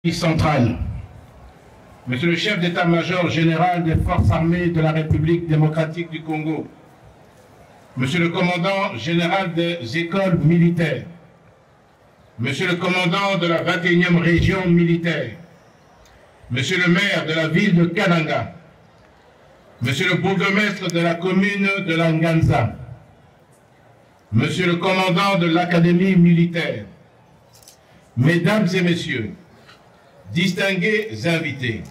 Centrale, Monsieur le chef d'état-major général des forces armées de la République démocratique du Congo, Monsieur le commandant général des écoles militaires, Monsieur le commandant de la 21e région militaire, Monsieur le maire de la ville de Kananga, Monsieur le bourgmestre de la commune de Langanza, Monsieur le commandant de l'académie militaire, Mesdames et Messieurs, distingués invités,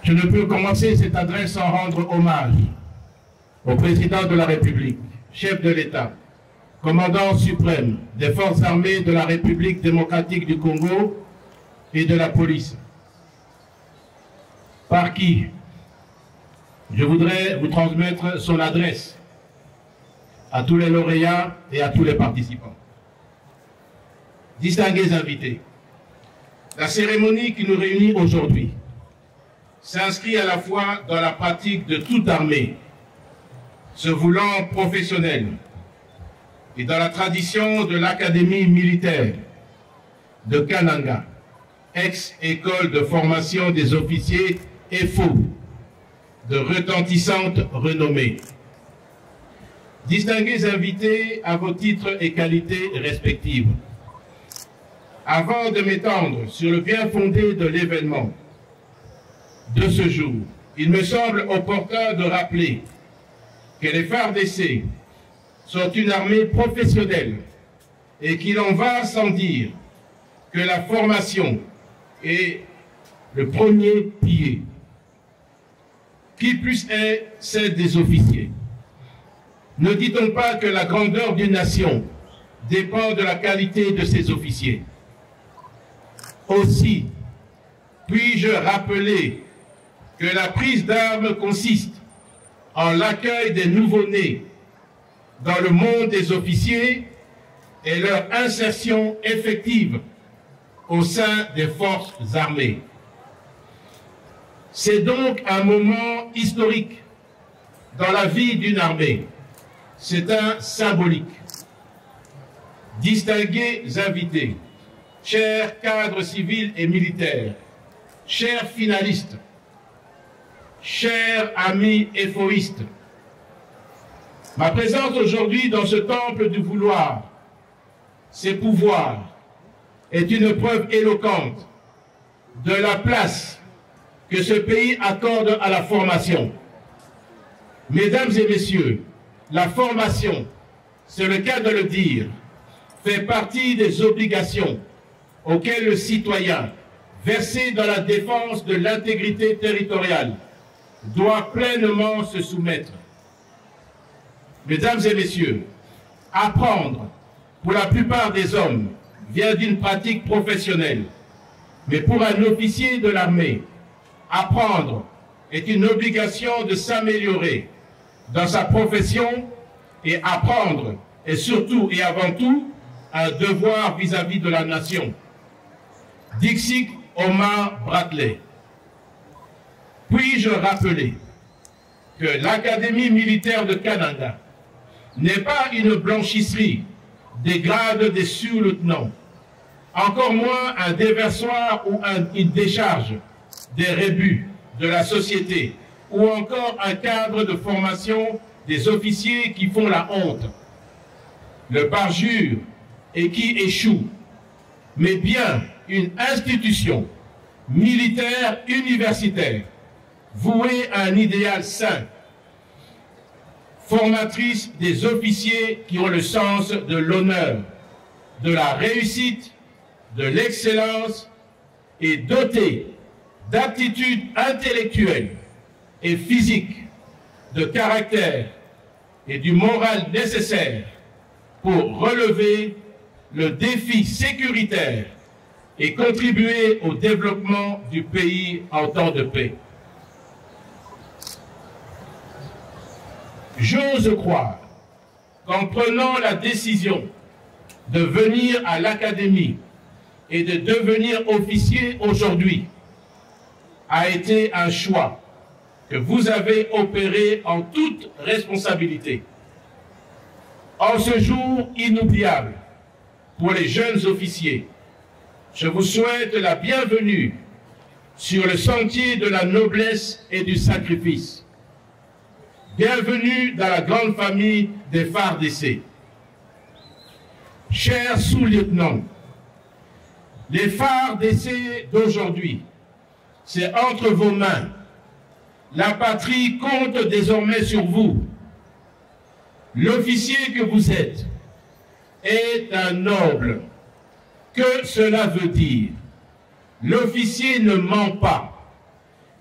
je ne peux commencer cette adresse sans rendre hommage au président de la République, chef de l'État, commandant suprême des forces armées de la République démocratique du Congo et de la police, par qui je voudrais vous transmettre son adresse à tous les lauréats et à tous les participants. Distingués invités, la cérémonie qui nous réunit aujourd'hui s'inscrit à la fois dans la pratique de toute armée, se voulant professionnelle, et dans la tradition de l'Académie militaire de Kananga, ex-école de formation des officiers EFO, de retentissante renommée. Distingués invités à vos titres et qualités respectives, avant de m'étendre sur le bien fondé de l'événement de ce jour, il me semble opportun de rappeler que les FARDC sont une armée professionnelle et qu'il en va sans dire que la formation est le premier pilier, qui plus est celle des officiers. Ne dit-on pas que la grandeur d'une nation dépend de la qualité de ses officiers? Aussi, puis-je rappeler que la prise d'armes consiste en l'accueil des nouveau-nés dans le monde des officiers et leur insertion effective au sein des forces armées. C'est donc un moment historique dans la vie d'une armée. C'est un symbolique. Distingués invités, chers cadres civils et militaires, chers finalistes, chers amis éphoïstes, ma présence aujourd'hui dans ce temple du vouloir, ses pouvoirs, est une preuve éloquente de la place que ce pays accorde à la formation. Mesdames et messieurs, la formation, c'est le cas de le dire, fait partie des obligations auxquelles le citoyen, versé dans la défense de l'intégrité territoriale, doit pleinement se soumettre. Mesdames et messieurs, apprendre, pour la plupart des hommes, vient d'une pratique professionnelle. Mais pour un officier de l'armée, apprendre est une obligation de s'améliorer dans sa profession, et apprendre est surtout et avant tout un devoir vis-à-vis de la nation. Dixit Omar Bradley. Puis-je rappeler que l'Académie militaire de Kananga n'est pas une blanchisserie des grades des sous-lieutenants, encore moins un déversoir ou une décharge des rébus de la société, ou encore un cadre de formation des officiers qui font la honte, le parjure et qui échouent, mais bien une institution militaire universitaire vouée à un idéal sain, formatrice des officiers qui ont le sens de l'honneur, de la réussite, de l'excellence et dotée d'aptitudes intellectuelles et physiques, de caractère et du moral nécessaire pour relever le défi sécuritaire et contribuer au développement du pays en temps de paix. J'ose croire qu'en prenant la décision de venir à l'Académie et de devenir officier aujourd'hui, a été un choix que vous avez opéré en toute responsabilité. En ce jour inoubliable pour les jeunes officiers je vous souhaite la bienvenue sur le sentier de la noblesse et du sacrifice. Bienvenue dans la grande famille des FARDC. Chers sous-lieutenants, les FARDC d'aujourd'hui, c'est entre vos mains. La patrie compte désormais sur vous. L'officier que vous êtes est un noble. Que cela veut dire? L'officier ne ment pas,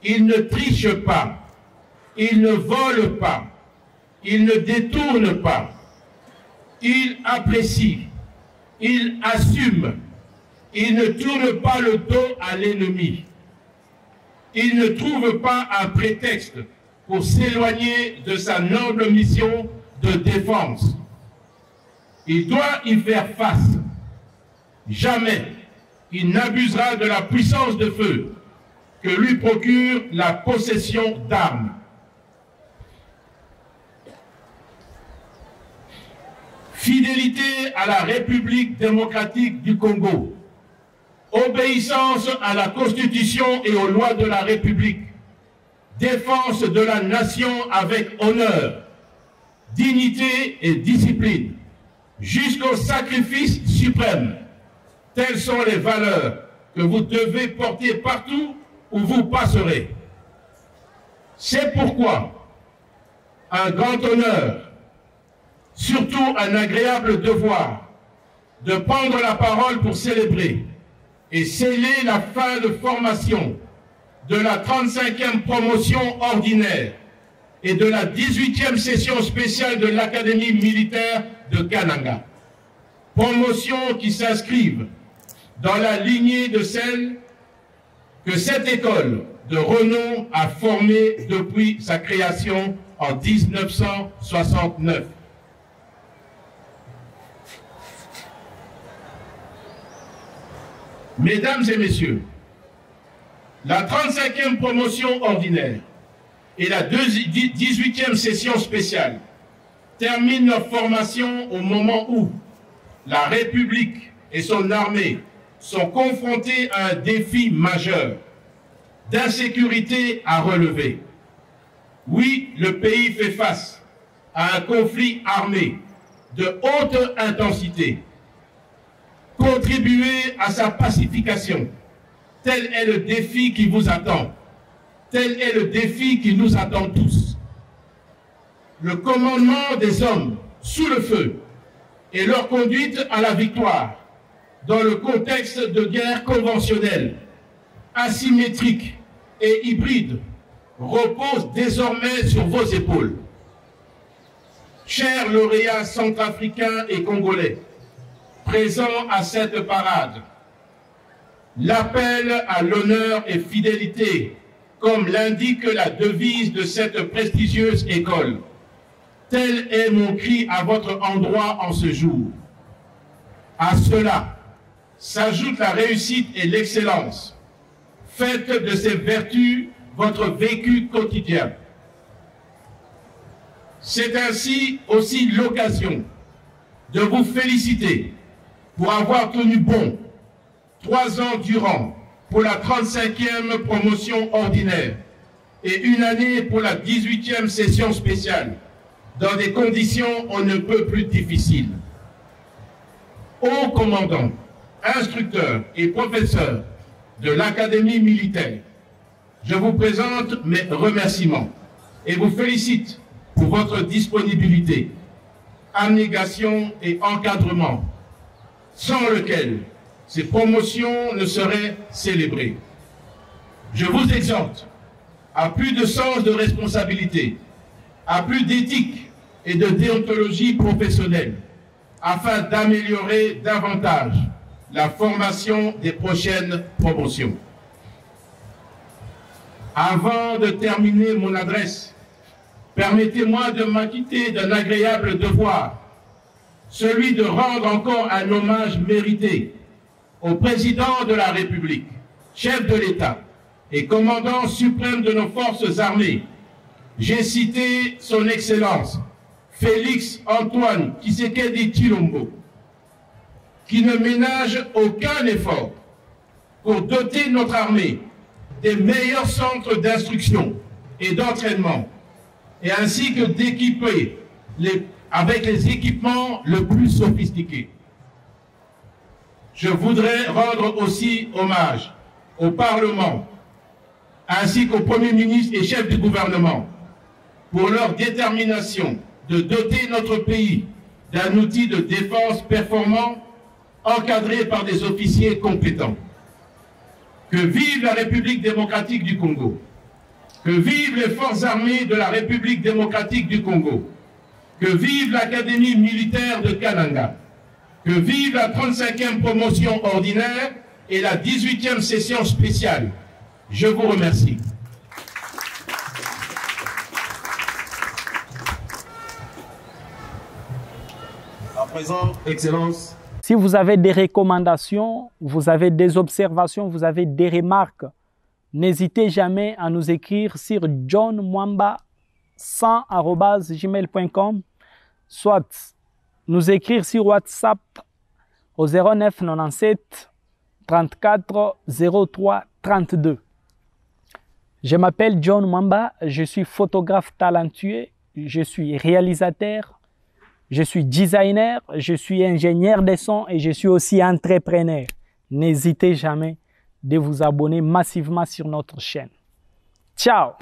il ne triche pas, il ne vole pas, il ne détourne pas, il apprécie, il assume, il ne tourne pas le dos à l'ennemi. Il ne trouve pas un prétexte pour s'éloigner de sa noble mission de défense. Il doit y faire face. Jamais il n'abusera de la puissance de feu que lui procure la possession d'armes. Fidélité à la République démocratique du Congo, obéissance à la Constitution et aux lois de la République, défense de la nation avec honneur, dignité et discipline, jusqu'au sacrifice suprême. Telles sont les valeurs que vous devez porter partout où vous passerez. C'est pourquoi un grand honneur, surtout un agréable devoir, de prendre la parole pour célébrer et sceller la fin de formation de la 35e promotion ordinaire et de la 18e session spéciale de l'Académie militaire de Kananga. Promotions qui s'inscrivent dans la lignée de celle que cette école de renom a formée depuis sa création en 1969. Mesdames et messieurs, la 35e promotion ordinaire et la 18e session spéciale terminent leur formation au moment où la République et son armée sont confrontés à un défi majeur d'insécurité à relever. Oui, le pays fait face à un conflit armé de haute intensité. Contribuer à sa pacification, tel est le défi qui vous attend. Tel est le défi qui nous attend tous. Le commandement des hommes sous le feu et leur conduite à la victoire dans le contexte de guerre conventionnelle, asymétrique et hybride repose désormais sur vos épaules. Chers lauréats centrafricains et congolais, présents à cette parade, l'appel à l'honneur et fidélité, comme l'indique la devise de cette prestigieuse école. Tel est mon cri à votre endroit en ce jour. À cela s'ajoute la réussite et l'excellence. Faites de ces vertus votre vécu quotidien. C'est ainsi aussi l'occasion de vous féliciter pour avoir tenu bon 3 ans durant pour la 35e promotion ordinaire et 1 année pour la 18e session spéciale, dans des conditions on ne peut plus difficiles. Hauts commandants, instructeurs et professeurs de l'Académie militaire, je vous présente mes remerciements et vous félicite pour votre disponibilité, abnégation et encadrement, sans lequel ces promotions ne seraient célébrées. Je vous exhorte à plus de sens de responsabilité, à plus d'éthique et de déontologie professionnelle, afin d'améliorer davantage la formation des prochaines promotions. Avant de terminer mon adresse, permettez-moi de m'acquitter d'un agréable devoir, celui de rendre encore un hommage mérité au président de la République, chef de l'État et commandant suprême de nos forces armées. J'ai cité son Excellence, Félix Antoine Tshisekedi Tshilombo, qui ne ménage aucun effort pour doter notre armée des meilleurs centres d'instruction et d'entraînement, et ainsi que d'équiper avec les équipements le plus sophistiqués. Je voudrais rendre aussi hommage au Parlement, ainsi qu'au Premier ministre et chef du gouvernement, pour leur détermination de doter notre pays d'un outil de défense performant, encadré par des officiers compétents. Que vive la République démocratique du Congo! Que vivent les forces armées de la République démocratique du Congo! Que vive l'Académie militaire de Kananga! Que vive la 35e promotion ordinaire et la 18e session spéciale! Je vous remercie. À présent, Excellence. Si vous avez des recommandations, vous avez des observations, vous avez des remarques, n'hésitez jamais à nous écrire sur johnmwamba100@gmail.com, soit nous écrire sur WhatsApp au 09 97 34 03 32. Je m'appelle John Mwamba, je suis photographe talentueux, je suis réalisateur, je suis designer, je suis ingénieur de son et je suis aussi entrepreneur. N'hésitez jamais de vous abonner massivement sur notre chaîne. Ciao!